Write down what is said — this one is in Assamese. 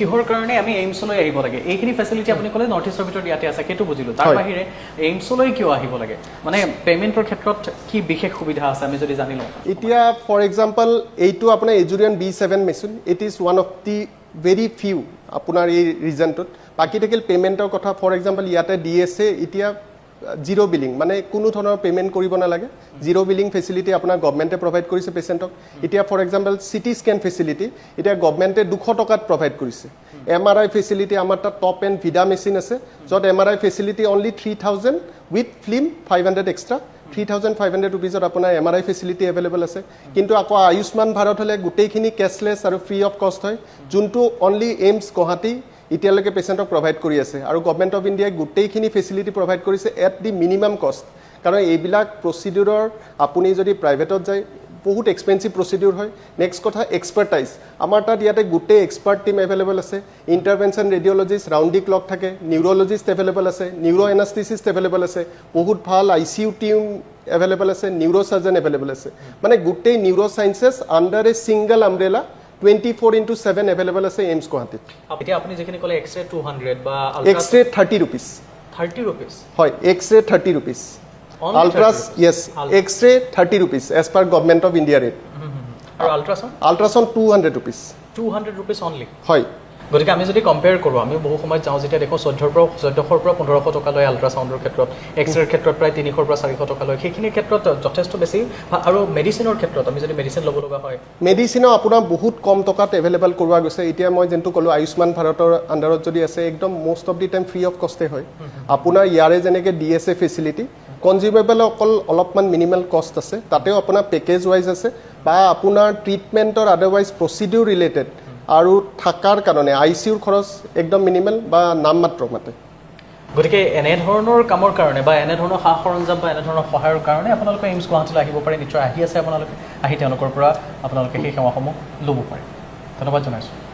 কিহৰ কাৰণে আমি এইমছলৈ আহিব লাগে এইখিনি ফেচিলিটি আপুনি ক'লে নৰ্থ ইষ্টৰ ভিতৰত ইয়াতে আছে সেইটো বুজিলোঁ তাৰ বাহিৰে এইমছলৈ কিয় আহিব লাগে মানে পে'মেণ্টৰ ক্ষেত্ৰত কি বিশেষ সুবিধা আছে আমি যদি জানি লওঁ এতিয়া ফৰ এক্সাম্পল এইটো আপোনাৰ এজুৰিয়ান B7 machine it is one of the very few আপোনাৰ এই ৰিজনটোত বাকী থাকিল পে'মেণ্টৰ কথা ফৰ এক্সাম্পল ইয়াতে DSA এতিয়া জিৰ' বিলিং মানে কোনো ধৰণৰ পে'মেণ্ট কৰিব নালাগে জিৰ' বিলিং ফেচিলিটি আপোনাৰ গভমেণ্টে প্ৰভাইড কৰিছে পেচেণ্টক এতিয়া for example CT scan facility এতিয়া গভমেণ্টে 200 টকাত প্ৰভাইড কৰিছে MRI ফেচিলিটি আমাৰ তাত টপ এণ্ড ভিডা মেচিন আছে য'ত MRI facility only 3000 with film 500 extra 3500 ৰুপিজত আপোনাৰ MRI ফেচিলিটি এভেইলেবল আছে কিন্তু আকৌ আয়ুষ্মান ভাৰত হ'লে গোটেইখিনি কেছলেছ আৰু ফ্ৰী অফ কষ্ট হয় যোনটো অনলি এইমছ গুৱাহাটী এতিয়ালৈকে পেচেণ্টক প্ৰভাইড কৰি আছে আৰু গভমেণ্ট অফ ইণ্ডিয়াই গোটেইখিনি ফেচিলিটি প্ৰভাইড কৰিছে এট দি মিনিমাম কষ্ট কাৰণ এইবিলাক প্ৰচিডিউৰৰ আপুনি যদি প্ৰাইভেটত যায় বহুত এক্সপেঞ্চিভ প্ৰচিডিউৰ হয় নেক্সট কথা এক্সপাৰ্টাইজ আমাৰ তাত ইয়াতে গোটেই এক্সপাৰ্ট টিম এভেইলেবল আছে ইণ্টাৰভেনশ্যন ৰেডিঅ'লজিষ্ট ৰাউণ্ড দি ক্লক থাকে নিউৰ'লজিষ্ট এভেইলেবল আছে নিউৰ' এনাষ্টিচিষ্ট এভেইলেবল আছে বহুত ভাল ICU টিম এভেইলেবল আছে নিউৰ' চাৰ্জন এভেইলেবল আছে মানে গোটেই নিউৰ' চায়েন্সেছ আণ্ডাৰ এ ছিংগল আমব্ৰেলা 24/7 এভেইলেবল আছে এইমছ গুৱাহাটীত এতিয়া আপুনি যিখিনি ক'লে এক্সৰে 200 বা এক্সৰে 30 ৰুপিজ 30 rupees হয় এক্সৰে 30 ৰুপিজ আল্ট্ৰাছ yes x-ray 30 rupees as per government of India rate আৰু আল্ট্ৰাছাউণ্ড 200 ৰুপিজ 200 rupees only হয় গতিকে আমি যদি কম্পেয়াৰ কৰোঁ আমি বহু সময়ত যাওঁ যেতিয়া দেখোঁ 1400 পৰা 1500 টকা লয় আল্ট্ৰাছাউণ্ডৰ ক্ষেত্ৰত এক্সৰেৰ ক্ষেত্ৰত প্ৰায় 300 পৰা 400 টকা লয় সেইখিনিৰ ক্ষেত্ৰত যথেষ্ট বেছি আৰু মেডিচিনৰ ক্ষেত্ৰত আমি যদি মেডিচিন ল'ব লগা হয় মেডিচিনো আপোনাৰ বহুত কম টকাত এভেইলেবল কৰোৱা গৈছে এতিয়া মই যোনটো ক'লোঁ আয়ুষ্মান ভাৰতৰ আণ্ডাৰত যদি আছে একদম most of the time free of কষ্টে হয় আপোনাৰ ইয়াৰে যেনেকৈ DSA ফেচিলিটি কনজিউমেবল অকল অলপমান মিনিমাল কষ্ট আছে তাতেও আপোনাৰ পেকেজ ৱাইজ আছে বা আপোনাৰ ট্ৰিটমেণ্টৰ আদাৰৱাইজ প্ৰচিডিউৰ ৰিলেটেড আৰু থাকাৰ কাৰণে ICUৰ খৰচ একদম মিনিমাল বা নামমাত্ৰ মাতে গতিকে এনেধৰণৰ কামৰ কাৰণে বা এনেধৰণৰ সা সৰঞ্জাম বা এনেধৰণৰ সহায়ৰ কাৰণে আপোনালোকে এইমছ গুৱাহাটীলৈ আহিব পাৰে নিশ্চয় আহি আছে আপোনালোকে আহি তেওঁলোকৰ পৰা আপোনালোকে সেই সেৱাসমূহ ল'ব পাৰে ধন্যবাদ জনাইছোঁ